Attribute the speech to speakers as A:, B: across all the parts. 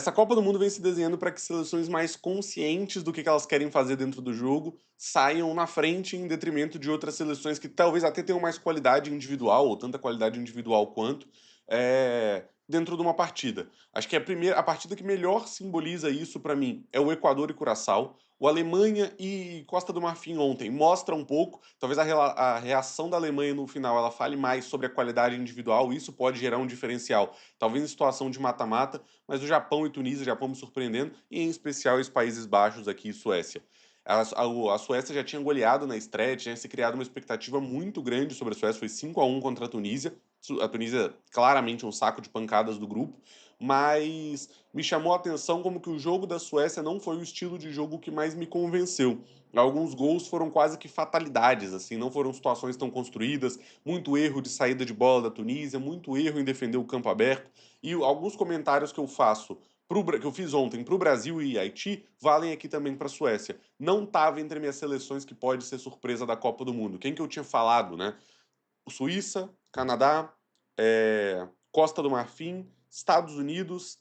A: Essa Copa do Mundo vem se desenhando para que seleções mais conscientes do que elas querem fazer dentro do jogo saiam na frente em detrimento de outras seleções que talvez até tenham mais qualidade individual, ou tanta qualidade individual quanto, dentro de uma partida. Acho que a partida que melhor simboliza isso para mim é o Equador e Curaçao. O Alemanha e Costa do Marfim ontem mostra um pouco, talvez a reação da Alemanha no final ela fale mais sobre a qualidade individual, isso pode gerar um diferencial, talvez em situação de mata-mata, mas o Japão e Tunísia, Japão me surpreendendo, e em especial os Países Baixos aqui e Suécia. A Suécia já tinha goleado na estreia, tinha se criado uma expectativa muito grande sobre a Suécia, foi 5-1 contra a Tunísia. A Tunísia claramente um saco de pancadas do grupo, mas me chamou a atenção como que o jogo da Suécia não foi o estilo de jogo que mais me convenceu. Alguns gols foram quase que fatalidades, assim, não foram situações tão construídas, muito erro de saída de bola da Tunísia, muito erro em defender o campo aberto. E alguns comentários que eu faço que eu fiz ontem para o Brasil e Haiti valem aqui também para a Suécia. Não estava entre minhas seleções que pode ser surpresa da Copa do Mundo. Quem que eu tinha falado, né? Suíça, Canadá, Costa do Marfim, Estados Unidos,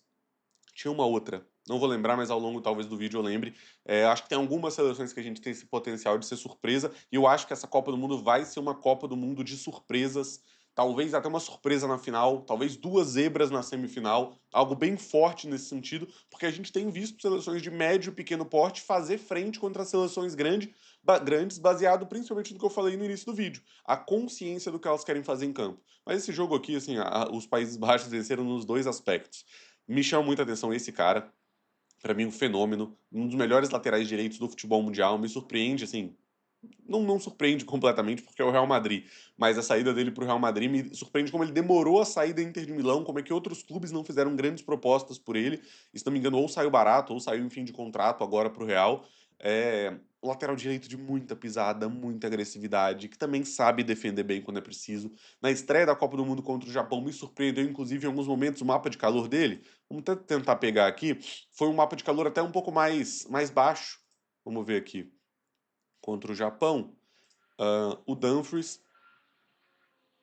A: tinha uma outra. Não vou lembrar, mas ao longo talvez do vídeo eu lembre. Acho que tem algumas seleções que a gente tem esse potencial de ser surpresa, e eu acho que essa Copa do Mundo vai ser uma Copa do Mundo de surpresas, talvez até uma surpresa na final, talvez duas zebras na semifinal, algo bem forte nesse sentido, porque a gente tem visto seleções de médio e pequeno porte fazer frente contra seleções grandes, baseado principalmente no que eu falei no início do vídeo, a consciência do que elas querem fazer em campo. Mas esse jogo aqui, assim, os Países Baixos venceram nos dois aspectos. Me chama muita atenção esse cara, pra mim um fenômeno, um dos melhores laterais direitos do futebol mundial, me surpreende, assim, não surpreende completamente porque é o Real Madrid, mas a saída dele pro Real Madrid me surpreende como ele demorou a sair da Inter de Milão, como é que outros clubes não fizeram grandes propostas por ele, e se não me engano ou saiu barato ou saiu em fim de contrato agora pro Real. Um lateral direito de muita pisada, muita agressividade, que também sabe defender bem quando é preciso. Na estreia da Copa do Mundo contra o Japão me surpreendeu inclusive em alguns momentos o mapa de calor dele, vamos tentar pegar aqui, foi um mapa de calor até um pouco mais baixo, vamos ver aqui, contra o Japão. O Dumfries.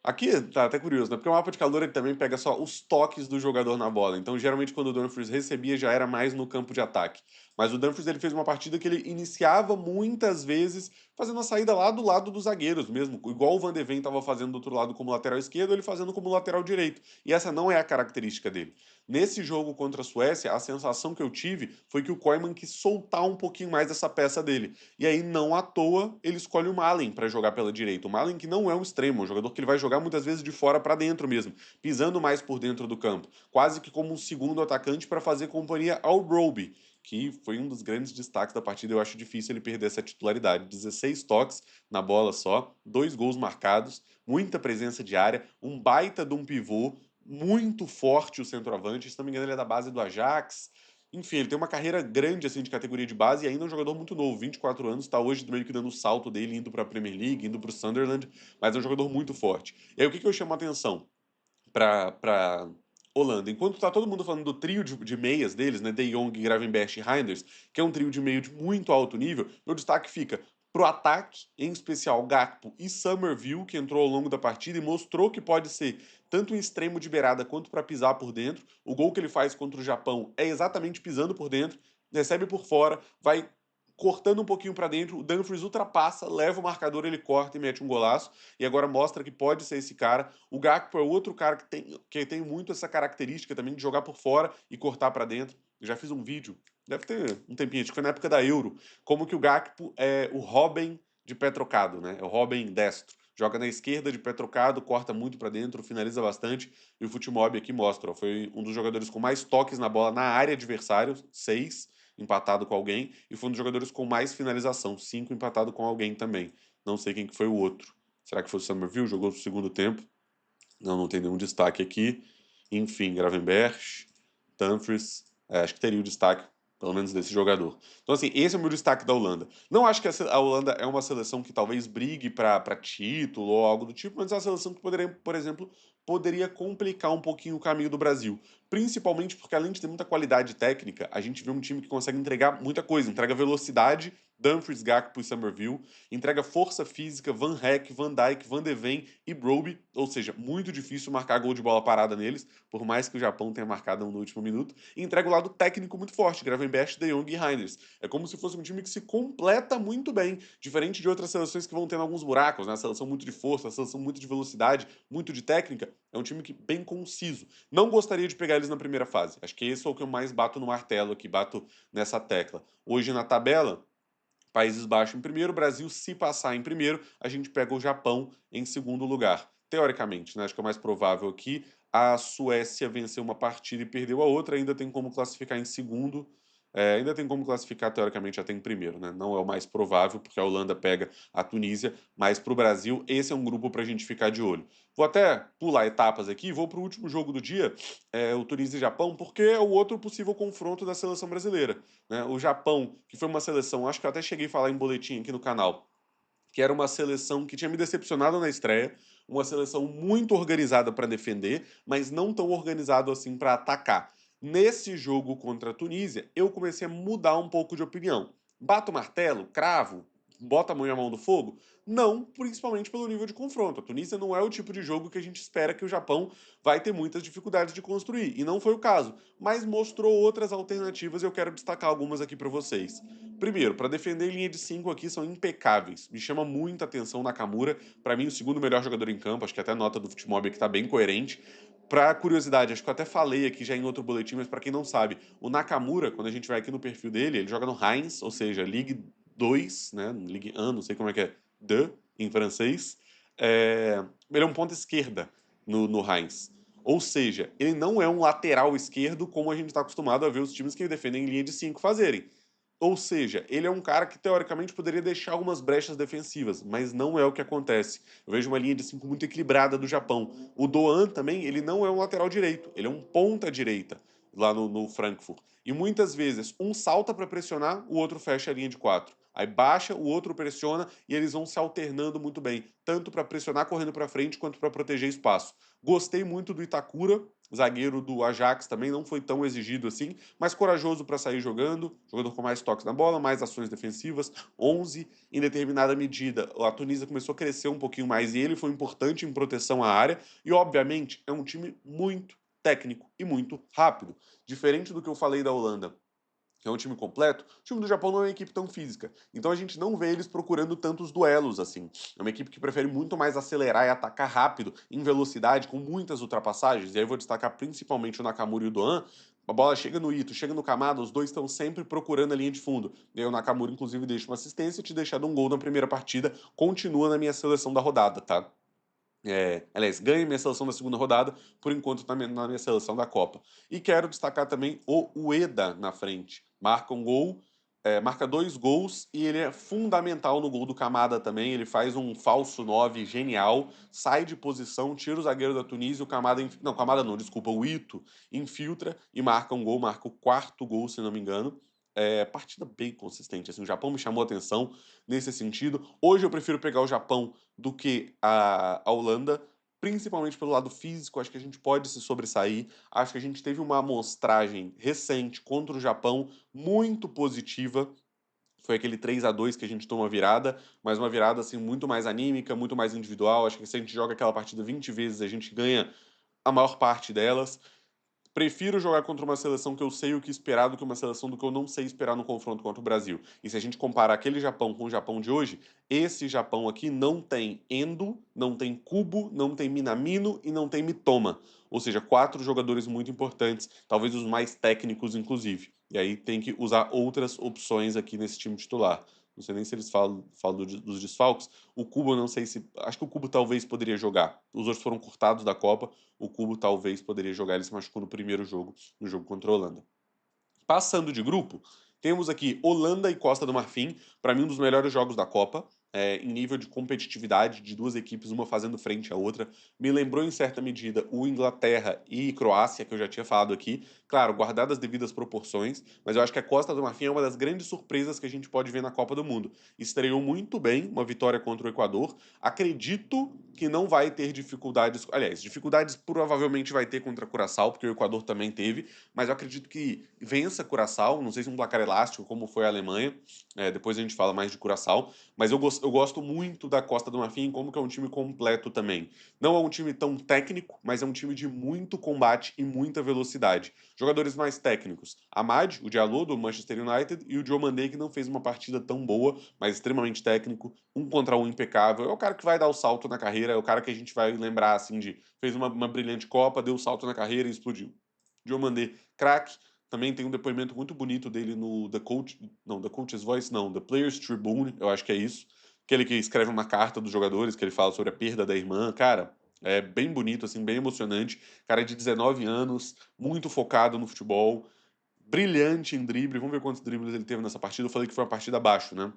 A: Aqui tá até curioso, né? Porque o mapa de calor ele também pega só os toques do jogador na bola. Então, geralmente, quando o Dumfries recebia, já era mais no campo de ataque. Mas o Dumfries ele fez uma partida que ele iniciava muitas vezes fazendo a saída lá do lado dos zagueiros mesmo. Igual o Van de Ven estava fazendo do outro lado como lateral esquerdo, ele fazendo como lateral direito. E essa não é a característica dele. Nesse jogo contra a Suécia, a sensação que eu tive foi que o Koeman quis soltar um pouquinho mais essa peça dele. E aí, não à toa, ele escolhe o Malen para jogar pela direita. O Malen que não é um extremo, é um jogador que ele vai jogar muitas vezes de fora para dentro mesmo, pisando mais por dentro do campo, quase que como um segundo atacante para fazer companhia ao Broby, que foi um dos grandes destaques da partida. Eu acho difícil ele perder essa titularidade. 16 toques na bola só, 2 gols marcados, muita presença de área, um baita de um pivô, muito forte o centroavante, se não me engano ele é da base do Ajax. Enfim, ele tem uma carreira grande assim de categoria de base e ainda é um jogador muito novo, 24 anos, está hoje meio que dando o salto dele, indo para a Premier League, indo para o Sunderland, mas é um jogador muito forte. E aí o que, que eu chamo a atenção para Holanda? Enquanto tá todo mundo falando do trio de meias deles, né, De Jong, Gravenberch e Reinders, que é um trio de meio de muito alto nível, meu destaque fica pro ataque, em especial Gakpo e Summerville, que entrou ao longo da partida e mostrou que pode ser tanto um extremo de beirada quanto para pisar por dentro. O gol que ele faz contra o Japão é exatamente pisando por dentro, recebe por fora, vai cortando um pouquinho para dentro, o Dumfries ultrapassa, leva o marcador, ele corta e mete um golaço, e agora mostra que pode ser esse cara. O Gakpo é outro cara que tem muito essa característica também de jogar por fora e cortar para dentro. Eu já fiz um vídeo, deve ter um tempinho, acho que foi na época da Euro, como que o Gakpo é o Robin de pé trocado, né? É o Robin destro. Joga na esquerda de pé trocado, corta muito para dentro, finaliza bastante, e o Futimob aqui mostra, ó, foi um dos jogadores com mais toques na bola na área adversária, 6, empatado com alguém, e foi um dos jogadores com mais finalização, 5 empatado com alguém também. Não sei quem que foi o outro. Será que foi o Summerville? Jogou no segundo tempo. Não tem nenhum destaque aqui. Enfim, Gravenberch, Dumfries, acho que teria o destaque, pelo menos desse jogador. Então, assim, esse é o meu destaque da Holanda. Não acho que a Holanda é uma seleção que talvez brigue para título ou algo do tipo, mas é uma seleção que poderia, por exemplo, poderia complicar um pouquinho o caminho do Brasil. Principalmente porque, além de ter muita qualidade técnica, a gente vê um time que consegue entregar muita coisa, entrega velocidade Dumfries, Gakpo e Summerville, entrega força física, Van Heck, Van Dijk, Van de Ven e Brobbey, ou seja, muito difícil marcar gol de bola parada neles, por mais que o Japão tenha marcado um no último minuto, e entrega o lado técnico muito forte, Gravenberch, De Jong e Reinders. É como se fosse um time que se completa muito bem, diferente de outras seleções que vão tendo alguns buracos, né? A seleção muito de força, a seleção muito de velocidade, muito de técnica, é um time que bem conciso. Não gostaria de pegar eles na primeira fase, acho que esse é o que eu mais bato no martelo aqui, bato nessa tecla. Hoje na tabela, Países Baixos em primeiro, Brasil, se passar em primeiro, a gente pega o Japão em segundo lugar. Teoricamente, né? Acho que é o mais provável aqui. A Suécia venceu uma partida e perdeu a outra, ainda tem como classificar em segundo. Ainda tem como classificar, teoricamente, até em primeiro, né? Não é o mais provável, porque a Holanda pega a Tunísia, mas para o Brasil, esse é um grupo para a gente ficar de olho. Vou até pular etapas aqui, vou para o último jogo do dia, o Tunísia e Japão, porque é o outro possível confronto da seleção brasileira, né? O Japão, que foi uma seleção, acho que eu até cheguei a falar em boletim aqui no canal, que era uma seleção que tinha me decepcionado na estreia, uma seleção muito organizada para defender, mas não tão organizado assim para atacar. Nesse jogo contra a Tunísia, eu comecei a mudar um pouco de opinião. Bato o martelo, cravo, bota a mão na mão do fogo? Não, principalmente pelo nível de confronto. A Tunísia não é o tipo de jogo que a gente espera que o Japão vai ter muitas dificuldades de construir, e não foi o caso, mas mostrou outras alternativas e eu quero destacar algumas aqui para vocês. Primeiro, para defender linha de 5 aqui são impecáveis. Me chama muita atenção o Nakamura, para mim o segundo melhor jogador em campo, acho que até a nota do Futimob aqui tá bem coerente. Para curiosidade, acho que eu até falei aqui já em outro boletim, mas para quem não sabe, o Nakamura, quando a gente vai aqui no perfil dele, ele joga no Reims, ou seja, Ligue 2, né? Ligue 1, não sei como é que é, de em francês. Ele é um ponta esquerda no Reims. Ou seja, ele não é um lateral esquerdo como a gente está acostumado a ver os times que defendem em linha de 5 fazerem. Ou seja, ele é um cara que teoricamente poderia deixar algumas brechas defensivas, mas não é o que acontece. Eu vejo uma linha de 5 muito equilibrada do Japão. O Doan também, ele não é um lateral direito, ele é um ponta direita lá no Frankfurt. E muitas vezes um salta para pressionar, o outro fecha a linha de 4. Aí baixa, o outro pressiona e eles vão se alternando muito bem, tanto para pressionar correndo para frente quanto para proteger espaço. Gostei muito do Itakura, zagueiro do Ajax também, não foi tão exigido assim, mas corajoso para sair jogando, jogador com mais toques na bola, mais ações defensivas, 11 em determinada medida. A Tunísia começou a crescer um pouquinho mais e ele foi importante em proteção à área e obviamente é um time muito técnico e muito rápido, diferente do que eu falei da Holanda, que é um time completo. O time do Japão não é uma equipe tão física. Então a gente não vê eles procurando tantos duelos assim. É uma equipe que prefere muito mais acelerar e atacar rápido, em velocidade, com muitas ultrapassagens. E aí eu vou destacar principalmente o Nakamura e o Doan. A bola chega no Ito, chega no Kamada, os dois estão sempre procurando a linha de fundo. E aí o Nakamura, inclusive, deixa uma assistência e te deixando um gol na primeira partida. Continua na minha seleção da rodada, tá? Aliás, ganha minha seleção da segunda rodada, por enquanto na minha seleção da Copa. E quero destacar também o Ueda na frente. Marca um gol, marca 2 gols e ele é fundamental no gol do Kamada também. Ele faz um falso 9 genial, sai de posição, tira o zagueiro da Tunísia, o Kamada. Não, Kamada não, desculpa, o Ito infiltra e marca um gol, marca o quarto gol, se não me engano. Partida bem consistente. Assim, o Japão me chamou a atenção nesse sentido. Hoje eu prefiro pegar o Japão do que a Holanda, principalmente pelo lado físico. Acho que a gente pode se sobressair. Acho que a gente teve uma amostragem recente contra o Japão muito positiva. Foi aquele 3-2 que a gente toma virada, mas uma virada assim muito mais anímica, muito mais individual. Acho que se a gente joga aquela partida 20 vezes, a gente ganha a maior parte delas. Prefiro jogar contra uma seleção que eu sei o que esperar do que uma seleção do que eu não sei esperar no confronto contra o Brasil. E se a gente comparar aquele Japão com o Japão de hoje, esse Japão aqui não tem Endo, não tem Kubo, não tem Minamino e não tem Mitoma. Ou seja, 4 jogadores muito importantes, talvez os mais técnicos, inclusive. E aí tem que usar outras opções aqui nesse time titular. Não sei nem se eles falam dos desfalques. O Kubo, eu não sei se. Acho que o Kubo talvez poderia jogar. Os outros foram cortados da Copa. O Kubo talvez poderia jogar. Ele se machucou no primeiro jogo, no jogo contra a Holanda. Passando de grupo, temos aqui Holanda e Costa do Marfim, para mim um dos melhores jogos da Copa. em nível de competitividade de duas equipes, uma fazendo frente à outra. Me lembrou, em certa medida, o Inglaterra e Croácia, que eu já tinha falado aqui. Claro, guardadas as devidas proporções, mas eu acho que a Costa do Marfim é uma das grandes surpresas que a gente pode ver na Copa do Mundo. Estreou muito bem, uma vitória contra o Equador. Acredito que não vai ter dificuldades. Aliás, dificuldades provavelmente vai ter contra Curaçao, porque o Equador também teve, mas eu acredito que vença Curaçao. Não sei se um placar elástico, como foi a Alemanha. Depois a gente fala mais de Curaçao. Mas eu gosto muito da Costa do Marfim, como que é um time completo também. Não é um time tão técnico, mas é um time de muito combate e muita velocidade. Jogadores mais técnicos: Amad, o Diallo do Manchester United, e o Diomandé, que não fez uma partida tão boa, mas extremamente técnico, um contra um impecável. É o cara que vai dar o salto na carreira, é o cara que a gente vai lembrar assim de fez uma brilhante Copa, deu o salto na carreira e explodiu. Diomandé, craque. Também tem um depoimento muito bonito dele no The Coach's Voice, não, The Players Tribune, eu acho que é isso. Aquele que escreve uma carta dos jogadores, que ele fala sobre a perda da irmã. Cara, é bem bonito, assim, bem emocionante. Cara de 19 anos, muito focado no futebol, brilhante em drible. Vamos ver quantos dribles ele teve nessa partida. Eu falei que foi uma partida abaixo, né?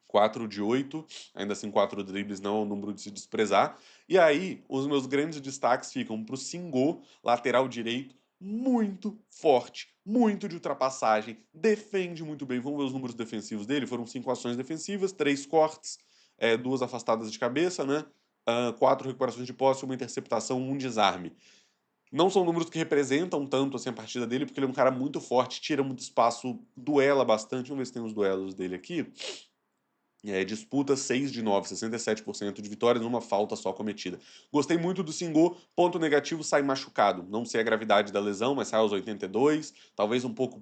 A: 4 de 8, ainda assim 4 dribles não é um número de se desprezar. E aí, os meus grandes destaques ficam para o Singô, lateral direito, muito forte, muito de ultrapassagem, defende muito bem. Vamos ver os números defensivos dele. Foram 5 ações defensivas, 3 cortes, 2 afastadas de cabeça, né? 4 recuperações de posse, uma interceptação, um desarme. Não são números que representam tanto assim a partida dele, porque ele é um cara muito forte, tira muito espaço, duela bastante. Vamos ver se tem os duelos dele aqui. Disputa 6 de 9, 67% de vitórias numa falta só cometida. Gostei muito do Singô, ponto negativo, sai machucado. Não sei a gravidade da lesão, mas sai aos 82, talvez um pouco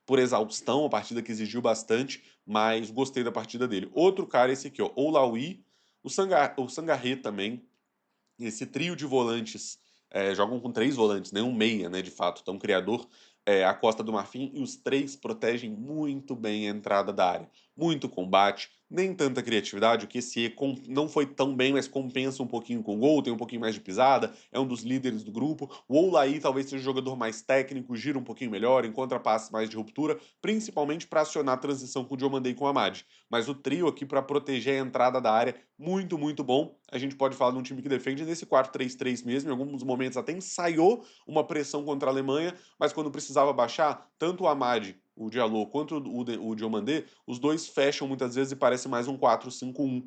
A: por exaustão, a partida que exigiu bastante, mas gostei da partida dele. Outro cara, esse aqui, ó, Oulaoui, o Sangaré também, esse trio de volantes, jogam com 3 volantes, nenhum meia, né, de fato. Então, criador, a Costa do Marfim, e os 3 protegem muito bem a entrada da área. Muito combate, nem tanta criatividade. O QSE não foi tão bem, mas compensa um pouquinho com o gol, tem um pouquinho mais de pisada, é um dos líderes do grupo. O Oulaí talvez seja um jogador mais técnico, gira um pouquinho melhor, encontra passes mais de ruptura, principalmente para acionar a transição com o Diomandé e com o Amad. Mas o trio aqui para proteger a entrada da área, muito, muito bom. A gente pode falar de um time que defende nesse 4-3-3 mesmo, em alguns momentos até ensaiou uma pressão contra a Alemanha, mas quando precisava baixar, tanto o Amad, o Diallo, quanto o Diomandé, os dois fecham muitas vezes e parece mais um 4-5-1.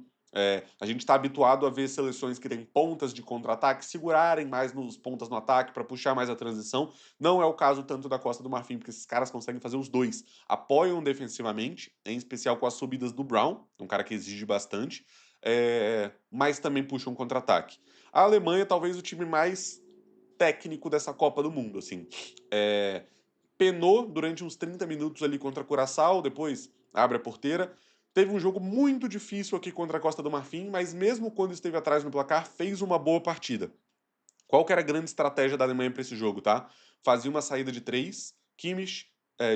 A: A gente está habituado a ver seleções que têm pontas de contra-ataque segurarem mais nos pontas no ataque para puxar mais a transição. Não é o caso tanto da Costa do Marfim, porque esses caras conseguem fazer os dois. Apoiam defensivamente, em especial com as subidas do Brown, um cara que exige bastante, mas também puxa um contra-ataque. A Alemanha, talvez o time mais técnico dessa Copa do Mundo, assim. Penou durante uns 30 minutos ali contra Curaçao, depois abre a porteira. Teve um jogo muito difícil aqui contra a Costa do Marfim, mas mesmo quando esteve atrás no placar, fez uma boa partida. Qual que era a grande estratégia da Alemanha para esse jogo, tá? Fazia uma saída de 3, Kimmich,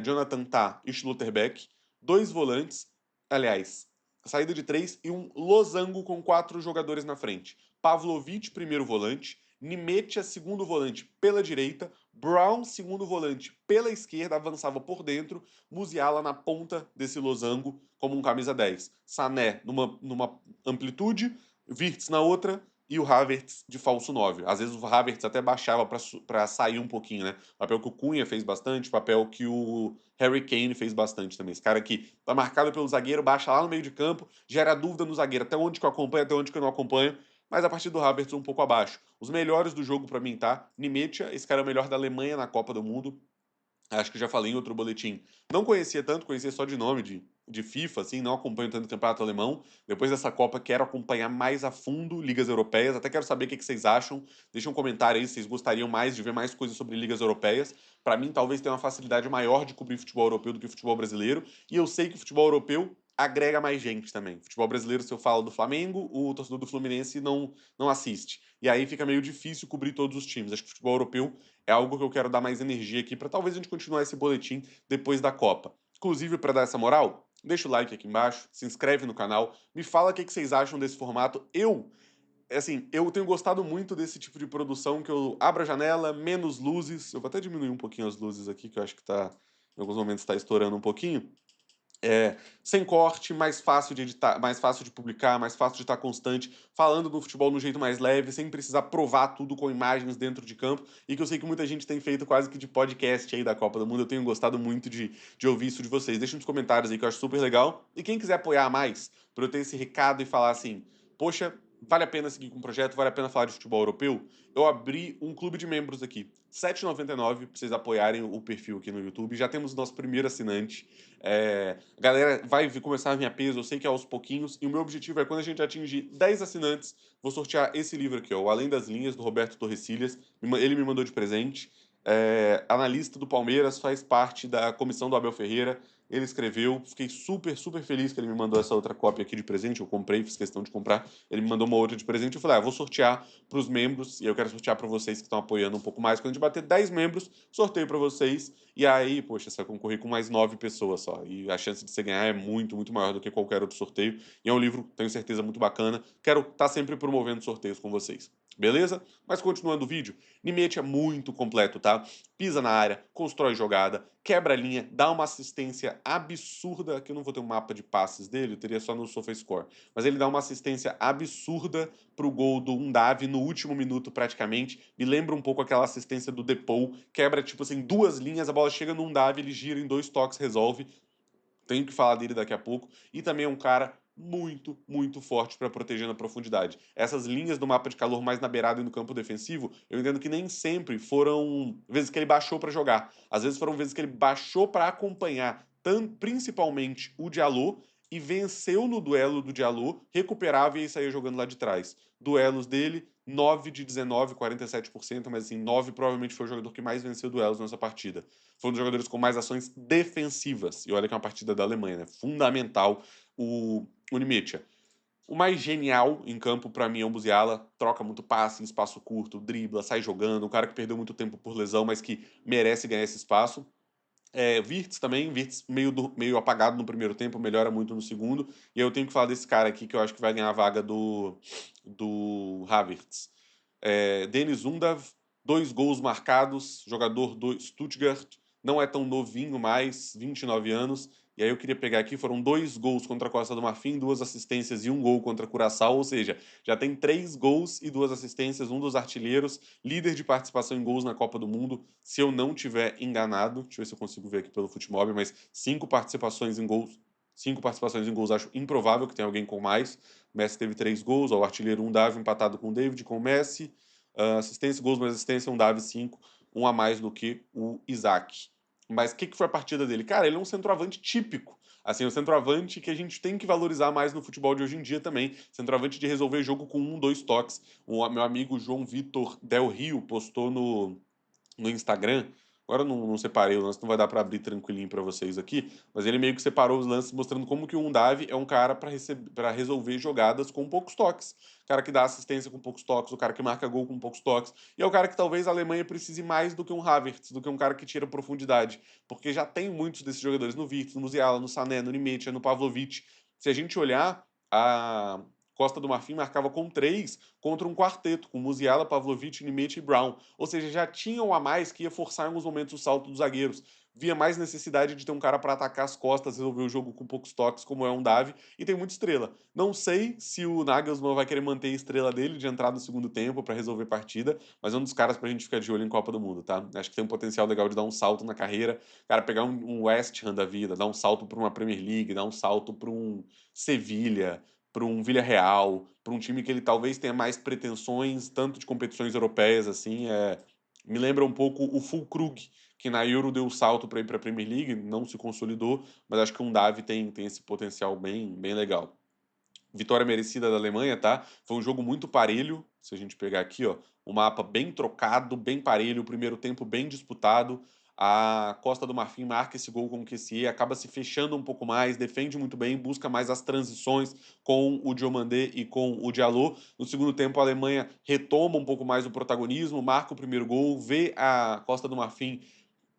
A: Jonathan Tah e Schlotterbeck, 2 volantes, aliás, saída de 3 e um losango com 4 jogadores na frente. Pavlovic, primeiro volante, Nimetia, segundo volante pela direita, Brown, segundo volante pela esquerda, avançava por dentro, Musiala na ponta desse losango como um camisa 10. Sané numa amplitude, Wirtz na outra, e o Havertz de falso 9. Às vezes o Havertz até baixava para sair um pouquinho, né? Papel que o Cunha fez bastante, papel que o Harry Kane fez bastante também. Esse cara aqui tá marcado pelo zagueiro, baixa lá no meio de campo, gera dúvida no zagueiro, até onde que eu acompanho, até onde que eu não acompanho, mas a partir do Havertz um pouco abaixo. Os melhores do jogo para mim, tá? Nimetia, esse cara é o melhor da Alemanha na Copa do Mundo. Acho que já falei em outro boletim. Não conhecia tanto, conhecia só de nome de FIFA, assim, não acompanho tanto o campeonato alemão. Depois dessa Copa, quero acompanhar mais a fundo ligas europeias. Até quero saber o que vocês acham. Deixa um comentário aí se vocês gostariam mais de ver mais coisas sobre ligas europeias. Para mim, talvez tenha uma facilidade maior de cobrir futebol europeu do que futebol brasileiro. E eu sei que o futebol europeu agrega mais gente também. Futebol brasileiro, se eu falo do Flamengo, o torcedor do Fluminense não assiste. E aí fica meio difícil cobrir todos os times. Acho que o futebol europeu é algo que eu quero dar mais energia aqui para talvez a gente continuar esse boletim depois da Copa. Inclusive, para dar essa moral, deixa o like aqui embaixo, se inscreve no canal, me fala o que vocês acham desse formato. Eu tenho gostado muito desse tipo de produção que eu abro a janela, menos luzes. Eu vou até diminuir um pouquinho as luzes aqui, que eu acho que tá, em alguns momentos está estourando um pouquinho. Sem corte, mais fácil de editar, mais fácil de publicar, mais fácil de estar constante, falando do futebol de um jeito mais leve, sem precisar provar tudo com imagens dentro de campo, e que eu sei que muita gente tem feito quase que de podcast aí da Copa do Mundo. Eu tenho gostado muito de ouvir isso de vocês. Deixa nos comentários aí que eu acho super legal. E quem quiser apoiar mais, para eu ter esse recado e falar assim, poxa, vale a pena seguir com o projeto, vale a pena falar de futebol europeu, eu abri um clube de membros aqui, R$ 7,99, para vocês apoiarem o perfil aqui no YouTube. Já temos o nosso primeiro assinante. A galera vai começar a vir a peso, eu sei que é aos pouquinhos, e o meu objetivo é, quando a gente atingir 10 assinantes, vou sortear esse livro aqui, ó, o Além das Linhas, do Roberto Torrecilhas. Ele me mandou de presente. Analista do Palmeiras, faz parte da comissão do Abel Ferreira. Ele escreveu, fiquei super, super feliz que ele me mandou essa outra cópia aqui de presente. Eu comprei, fiz questão de comprar. Ele me mandou uma outra de presente. Eu falei, vou sortear para os membros, e eu quero sortear para vocês que estão apoiando um pouco mais. Quando a gente bater 10 membros, sorteio para vocês. E aí, poxa, você vai concorrer com mais 9 pessoas só. E a chance de você ganhar é muito, muito maior do que qualquer outro sorteio. E é um livro, tenho certeza, muito bacana. Quero estar sempre promovendo sorteios com vocês. Beleza? Mas continuando o vídeo, Nimete é muito completo, tá? Pisa na área, constrói jogada, quebra a linha, dá uma assistência absurda, que eu não vou ter um mapa de passes dele, eu teria só no SofaScore, mas ele dá uma assistência absurda pro gol do Undav no último minuto praticamente. Me lembra um pouco aquela assistência do Depou, quebra tipo assim duas linhas, a bola chega no Undav, ele gira em 2 toques, resolve. Tenho que falar dele daqui a pouco. E também é um cara muito, muito forte para proteger na profundidade. Essas linhas do mapa de calor mais na beirada e no campo defensivo, eu entendo que nem sempre foram vezes que ele baixou para jogar. Às vezes foram vezes que ele baixou para acompanhar, principalmente o Diallo, e venceu no duelo do Diallo, recuperava e aí saía jogando lá de trás. Duelos dele, 9 de 19, 47%, mas assim, 9 provavelmente foi o jogador que mais venceu duelos nessa partida. Foi um dos jogadores com mais ações defensivas. E olha que é uma partida da Alemanha, né? Fundamental o Nimitia. O mais genial em campo, para mim, é o Musiala. Troca muito passe em espaço curto, dribla, sai jogando. Um cara que perdeu muito tempo por lesão, mas que merece ganhar esse espaço. Wirtz também, Wirtz meio apagado no primeiro tempo, melhora muito no segundo. E aí eu tenho que falar desse cara aqui, que eu acho que vai ganhar a vaga do Havertz. Denis Undav, 2 gols marcados, jogador do Stuttgart, não é tão novinho mais, 29 anos. E aí eu queria pegar aqui, foram 2 gols contra a Costa do Marfim, 2 assistências e 1 gol contra a Curaçao, ou seja, já tem 3 gols e 2 assistências, um dos artilheiros, líder de participação em gols na Copa do Mundo, se eu não tiver enganado. Deixa eu ver se eu consigo ver aqui pelo Futimob, mas 5 participações em gols acho improvável que tenha alguém com mais. O Messi teve 3 gols, o artilheiro um Davi empatado com o David, com o Messi. Assistência, gols mais assistência, um Davi 5, um a mais do que o Isaac. Mas o que foi a partida dele? Cara, ele é um centroavante típico. Assim, um centroavante que a gente tem que valorizar mais no futebol de hoje em dia também. Centroavante de resolver jogo com 1, 2 toques. O meu amigo João Vitor Del Rio postou no Instagram. Agora eu não separei o lance, não vai dar para abrir tranquilinho para vocês aqui, mas ele meio que separou os lances mostrando como que o Undav é um cara para resolver jogadas com poucos toques. O cara que dá assistência com poucos toques, o cara que marca gol com poucos toques, e é o cara que talvez a Alemanha precise mais do que um Havertz, do que um cara que tira profundidade, porque já tem muitos desses jogadores no Wirtz, no Musiala, no Sané, no Nimetia, no Pavlovic. Se a gente olhar, a Costa do Marfim marcava com 3 contra um quarteto, com Musiala, Pavlovic, Nimete e Brown. Ou seja, já tinha um a mais que ia forçar em alguns momentos o salto dos zagueiros. Via mais necessidade de ter um cara para atacar as costas, resolver o jogo com poucos toques, como é um Davi, e tem muita estrela. Não sei se o Nagelsmann vai querer manter a estrela dele de entrar no segundo tempo para resolver partida, mas é um dos caras pra gente ficar de olho em Copa do Mundo, tá? Acho que tem um potencial legal de dar um salto na carreira, cara, pegar um West Ham da vida, dar um salto para uma Premier League, dar um salto para um Sevilha, para um Villarreal, para um time que ele talvez tenha mais pretensões, tanto de competições europeias assim. Me lembra um pouco o Füllkrug, que na Euro deu o salto para ir para a Premier League, não se consolidou, mas acho que um Davi tem esse potencial bem, bem legal. Vitória merecida da Alemanha, tá? Foi um jogo muito parelho, se a gente pegar aqui, ó, o mapa bem trocado, bem parelho, o primeiro tempo bem disputado. A Costa do Marfim marca esse gol com o Kessié, acaba se fechando um pouco mais, defende muito bem, busca mais as transições com o Diomandé e com o Diallo. No segundo tempo, a Alemanha retoma um pouco mais o protagonismo, marca o primeiro gol, vê a Costa do Marfim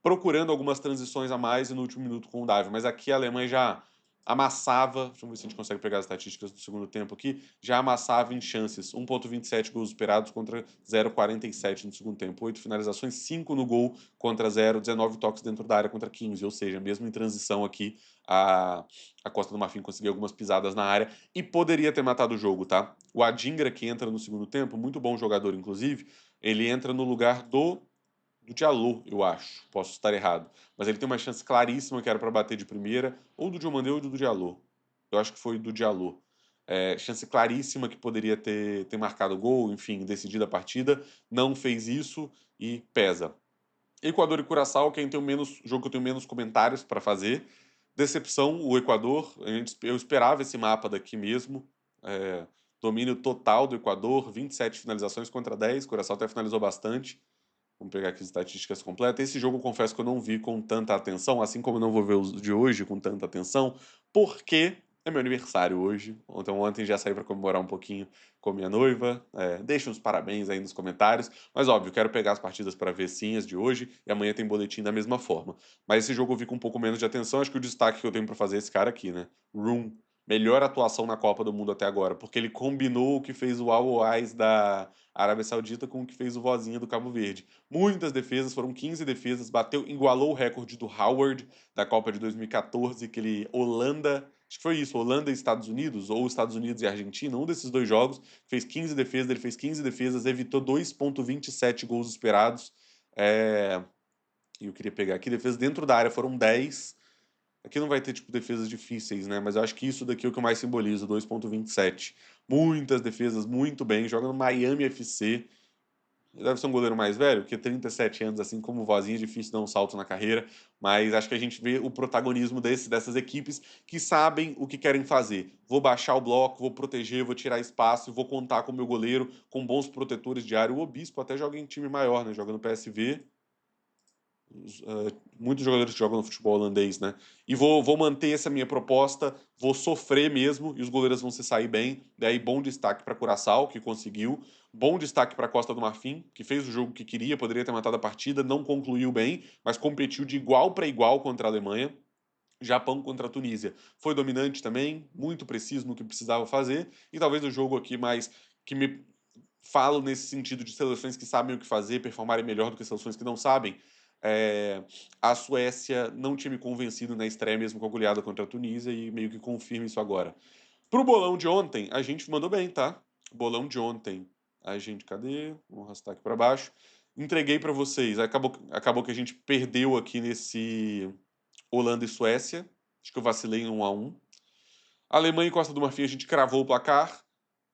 A: procurando algumas transições a mais e no último minuto com o Davi. Mas aqui a Alemanha já amassava, deixa eu ver se a gente consegue pegar as estatísticas do segundo tempo aqui, já amassava em chances, 1,27 gols esperados contra 0,47 no segundo tempo, 8 finalizações, 5 no gol contra 0, 19 toques dentro da área contra 15, ou seja, mesmo em transição aqui, a Costa do Marfim conseguiu algumas pisadas na área e poderia ter matado o jogo, tá? O Adingra, que entra no segundo tempo, muito bom jogador, inclusive, ele entra no lugar do Diallo, eu acho. Posso estar errado. Mas ele tem uma chance claríssima que era para bater de primeira, ou do Diomandé ou do Diallo. Eu acho que foi do Diallo. Chance claríssima que poderia ter marcado gol, enfim, decidido a partida. Não fez isso e pesa. Equador e Curaçao, quem tem o menos jogo que eu tenho menos comentários para fazer. Decepção, o Equador. Eu esperava esse mapa daqui mesmo. É, domínio total do Equador, 27 finalizações contra 10. Curaçao até finalizou bastante. Vamos pegar aqui as estatísticas completas. Esse jogo eu confesso que eu não vi com tanta atenção, assim como eu não vou ver os de hoje com tanta atenção, porque é meu aniversário hoje. Então ontem já saí para comemorar um pouquinho com minha noiva. Deixa uns parabéns aí nos comentários. Mas óbvio, quero pegar as partidas para ver sim as de hoje e amanhã tem boletim da mesma forma. Mas esse jogo eu vi com um pouco menos de atenção. Acho que o destaque que eu tenho para fazer é esse cara aqui, né? Room. Melhor atuação na Copa do Mundo até agora, porque ele combinou o que fez o Al Ais da Arábia Saudita com o que fez o Vozinha do Cabo Verde. Muitas defesas, foram 15 defesas, bateu, igualou o recorde do Howard da Copa de 2014, que ele Holanda, acho que foi isso, Holanda e Estados Unidos, ou Estados Unidos e Argentina, um desses dois jogos, fez 15 defesas, ele fez 15 defesas, evitou 2,27 gols esperados. E eu queria pegar aqui, defesas dentro da área foram 10. Aqui não vai ter, tipo, defesas difíceis, né? Mas eu acho que isso daqui é o que eu mais simbolizo, 2,27. Muitas defesas, muito bem. Joga no Miami FC. Deve ser um goleiro mais velho, porque 37 anos, assim como o Vozinha, é difícil dar um salto na carreira, mas acho que a gente vê o protagonismo dessas equipes que sabem o que querem fazer. Vou baixar o bloco, vou proteger, vou tirar espaço, vou contar com o meu goleiro, com bons protetores de área. O Obispo até joga em time maior, né? Joga no PSV, muitos jogadores que jogam no futebol holandês, né? E vou manter essa minha proposta, vou sofrer mesmo e os goleiros vão se sair bem. Daí, bom destaque para Curaçao, que conseguiu. Bom destaque para Costa do Marfim, que fez o jogo que queria, poderia ter matado a partida, não concluiu bem, mas competiu de igual para igual contra a Alemanha. Japão contra a Tunísia. Foi dominante também, muito preciso no que precisava fazer. E talvez o jogo aqui mais que me falo nesse sentido de seleções que sabem o que fazer, performarem melhor do que seleções que não sabem. É, a Suécia não tinha me convencido na estreia mesmo com a goleada contra a Tunísia e meio que confirma isso agora. Pro bolão de ontem, a gente mandou bem, tá? Bolão de ontem, a gente, cadê? Vamos arrastar aqui para baixo. Entreguei para vocês. Acabou que a gente perdeu aqui nesse Holanda e Suécia. Acho que eu vacilei em 1-1. Alemanha e Costa do Marfim a gente cravou o placar.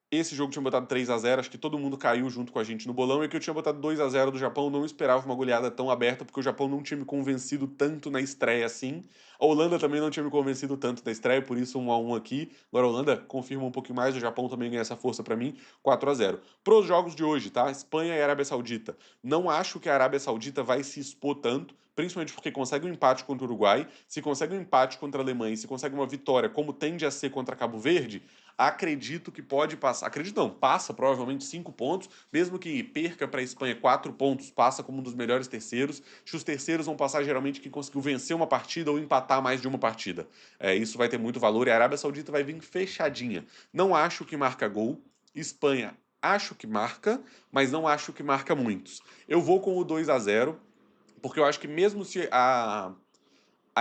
A: Esse jogo tinha botado 3-0, acho que todo mundo caiu junto com a gente no bolão, e que eu tinha botado 2-0 do Japão, não esperava uma goleada tão aberta, porque o Japão não tinha me convencido tanto na estreia assim. A Holanda também não tinha me convencido tanto na estreia, por isso 1-1 aqui. Agora a Holanda confirma um pouquinho mais, o Japão também ganha essa força para mim, 4-0. Pros jogos de hoje, tá? Espanha e Arábia Saudita. Não acho que a Arábia Saudita vai se expor tanto, principalmente porque consegue um empate contra o Uruguai, se consegue um empate contra a Alemanha e se consegue uma vitória, como tende a ser contra Cabo Verde, acredito que pode passar. Acredito não, passa provavelmente 5 pontos, mesmo que perca para a Espanha 4 pontos, passa como um dos melhores terceiros. Acho que os terceiros vão passar geralmente quem conseguiu vencer uma partida ou empatar mais de uma partida. Isso vai ter muito valor e a Arábia Saudita vai vir fechadinha. Não acho que marca gol. Espanha, acho que marca, mas não acho que marca muitos. Eu vou com o 2-0, porque eu acho que mesmo se a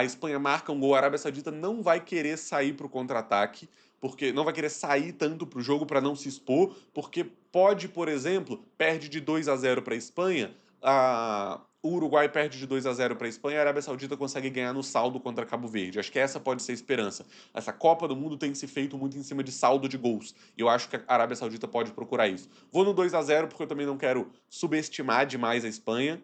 A: Espanha marca um gol, a Arábia Saudita não vai querer sair para o contra-ataque, porque não vai querer sair tanto para o jogo para não se expor, porque pode, por exemplo, perde de 2-0 para a Espanha, o Uruguai perde de 2-0 para a Espanha, a Arábia Saudita consegue ganhar no saldo contra Cabo Verde. Acho que essa pode ser a esperança. Essa Copa do Mundo tem se feito muito em cima de saldo de gols. E eu acho que a Arábia Saudita pode procurar isso. Vou no 2-0 porque eu também não quero subestimar demais a Espanha.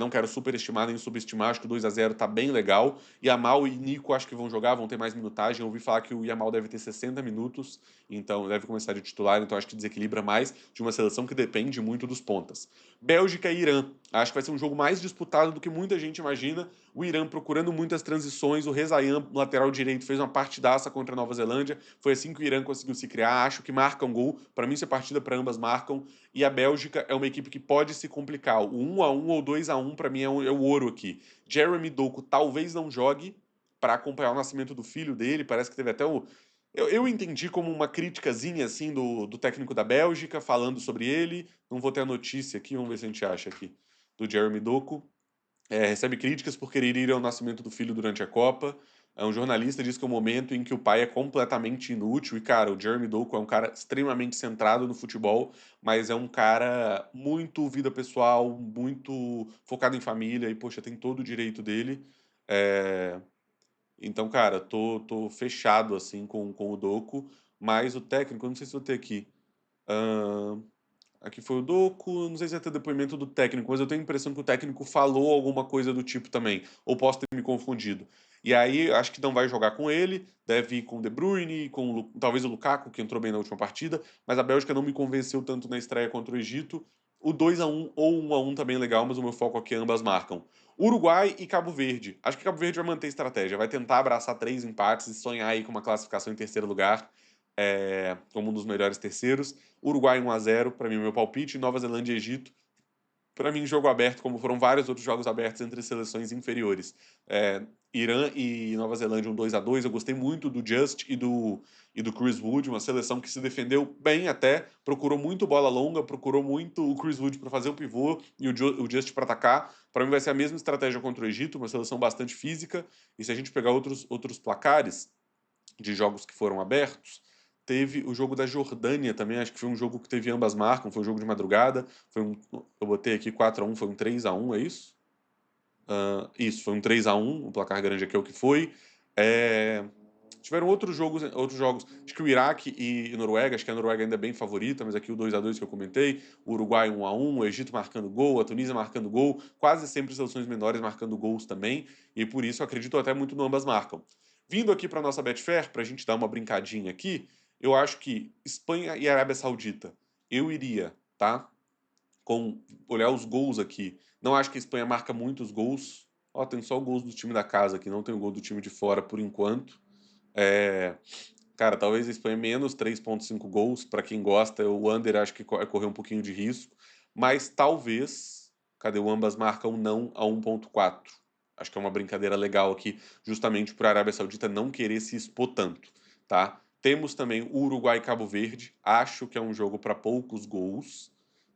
A: Não quero superestimar nem subestimar, acho que o 2-0 tá bem legal. Yamal e Nico acho que vão jogar, vão ter mais minutagem. Eu ouvi falar que o Yamal deve ter 60 minutos, então deve começar de titular, então acho que desequilibra mais de uma seleção que depende muito dos pontas. Bélgica e Irã, acho que vai ser um jogo mais disputado do que muita gente imagina. O Irã procurando muitas transições, o Rezaian, lateral direito, fez uma partidaça contra a Nova Zelândia. Foi assim que o Irã conseguiu se criar. Acho que marca um gol. Para mim, isso é partida para ambas marcam. E a Bélgica é uma equipe que pode se complicar. O 1-1 ou 2-1 para mim é o ouro aqui. Jeremy Doku talvez não jogue. para acompanhar o nascimento do filho dele. Parece que teve até o. Eu entendi como uma criticazinha assim do técnico da Bélgica falando sobre ele. Não vou ter a notícia aqui, vamos ver se a gente acha aqui. Do Jeremy Doku. Recebe críticas por querer ir ao nascimento do filho durante a Copa. Um jornalista diz que é o momento em que o pai é completamente inútil. E, cara, o Jeremy Doku é um cara extremamente centrado no futebol, mas é um cara muito vida pessoal, muito focado em família. E, poxa, tem todo o direito dele. É, Então, cara, tô fechado, assim, com o Doku. Mas o técnico, eu não sei se vou ter aqui. Ahn, Aqui foi o Doku, não sei se vai ter depoimento do técnico, mas eu tenho a impressão que o técnico falou alguma coisa do tipo também, ou posso ter me confundido. E aí, acho que não vai jogar com ele, deve ir com o De Bruyne, com talvez o Lukaku, que entrou bem na última partida, mas a Bélgica não me convenceu tanto na estreia contra o Egito. O 2-1 ou 1-1 também é legal, mas o meu foco aqui é ambas marcam. Uruguai e Cabo Verde. Acho que Cabo Verde vai manter a estratégia, vai tentar abraçar 3 empates e sonhar aí com uma classificação em terceiro lugar, como um dos melhores terceiros. Uruguai 1-0, para mim, meu palpite. Nova Zelândia e Egito, para mim, jogo aberto, como foram vários outros jogos abertos entre seleções inferiores. Irã e Nova Zelândia, um 2-2. Eu gostei muito do Just e do Chris Wood, uma seleção que se defendeu bem até, procurou muito bola longa, procurou muito o Chris Wood para fazer o pivô e o Just para atacar. Para mim, vai ser a mesma estratégia contra o Egito, uma seleção bastante física. E se a gente pegar outros placares de jogos que foram abertos, teve o jogo da Jordânia também, acho que foi um jogo que teve ambas marcam, foi um jogo de madrugada, eu botei aqui 4-1, foi um 3-1, é isso? Isso, foi um 3-1, o placar grande aqui é o que foi. É, Tiveram outros jogos, acho que o Iraque e Noruega, acho que a Noruega ainda é bem favorita, mas aqui o 2-2 que eu comentei, o Uruguai 1-1, o Egito marcando gol, a Tunísia marcando gol, quase sempre seleções menores marcando gols também, e por isso eu acredito até muito no ambas marcam. Vindo aqui para nossa Betfair, para a gente dar uma brincadinha aqui, eu acho que Espanha e Arábia Saudita, eu iria, tá? Com olhar os gols aqui, não acho que a Espanha marca muitos gols. Ó, tem só gols do time da casa aqui, não tem o gol do time de fora por enquanto. É, Cara, talvez a Espanha menos 3,5 gols, para quem gosta, o under acho que é correr um pouquinho de risco, mas talvez, cadê o ambas marcam não a 1,4. Acho que é uma brincadeira legal aqui, justamente para a Arábia Saudita não querer se expor tanto, tá? Temos também o Uruguai e Cabo Verde, acho que é um jogo para poucos gols.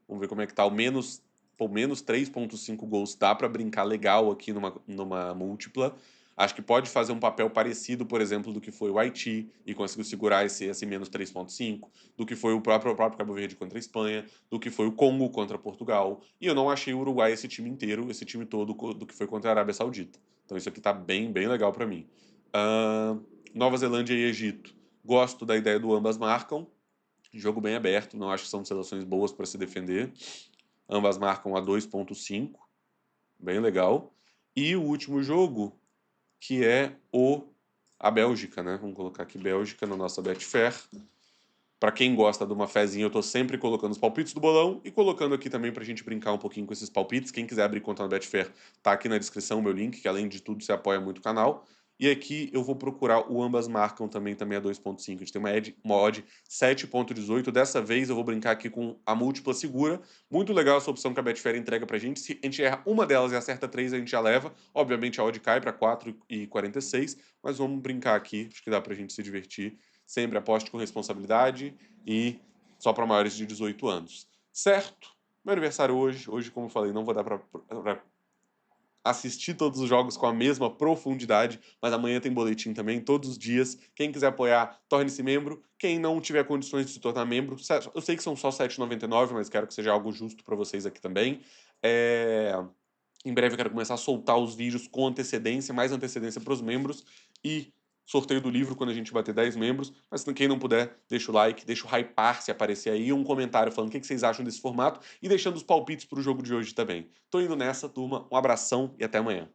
A: Vamos ver como é que tá, menos 3,5 gols dá para brincar legal aqui numa múltipla. Acho que pode fazer um papel parecido, por exemplo, do que foi o Haiti e conseguiu segurar esse menos 3,5, do que foi o próprio Cabo Verde contra a Espanha, do que foi o Congo contra Portugal. E eu não achei o Uruguai esse time inteiro, esse time todo do que foi contra a Arábia Saudita. Então isso aqui tá bem, bem legal para mim. Ahn, Nova Zelândia e Egito. Gosto da ideia do ambas marcam. Jogo bem aberto, não acho que são seleções boas para se defender. Ambas marcam a 2,5, bem legal. E o último jogo, que é a Bélgica, né? Vamos colocar aqui Bélgica na nossa Betfair. Para quem gosta de uma fezinha, eu tô sempre colocando os palpites do bolão e colocando aqui também pra gente brincar um pouquinho com esses palpites. Quem quiser abrir conta na Betfair, tá aqui na descrição o meu link, que além de tudo você apoia muito o canal. E aqui eu vou procurar o ambas marcam também a 2,5. A gente tem uma odd 7,18. Dessa vez eu vou brincar aqui com a múltipla segura. Muito legal essa opção que a Betfair entrega pra gente. Se a gente erra uma delas e acerta três, a gente já leva. Obviamente a odd cai para 4,46, mas vamos brincar aqui, acho que dá pra gente se divertir. Sempre aposte com responsabilidade e só para maiores de 18 anos. Certo? Meu aniversário hoje. Hoje, como eu falei, não vou dar para assistir todos os jogos com a mesma profundidade, mas amanhã tem boletim também, todos os dias. Quem quiser apoiar, torne-se membro. Quem não tiver condições de se tornar membro, eu sei que são só R$ 7,99, mas quero que seja algo justo para vocês aqui também. Em breve eu quero começar a soltar os vídeos com antecedência, mais antecedência para os membros e sorteio do livro quando a gente bater 10 membros. Mas quem não puder, deixa o like, deixa o hypar se aparecer aí, um comentário falando o que vocês acham desse formato e deixando os palpites para o jogo de hoje também. Tô indo nessa, turma. Um abração e até amanhã.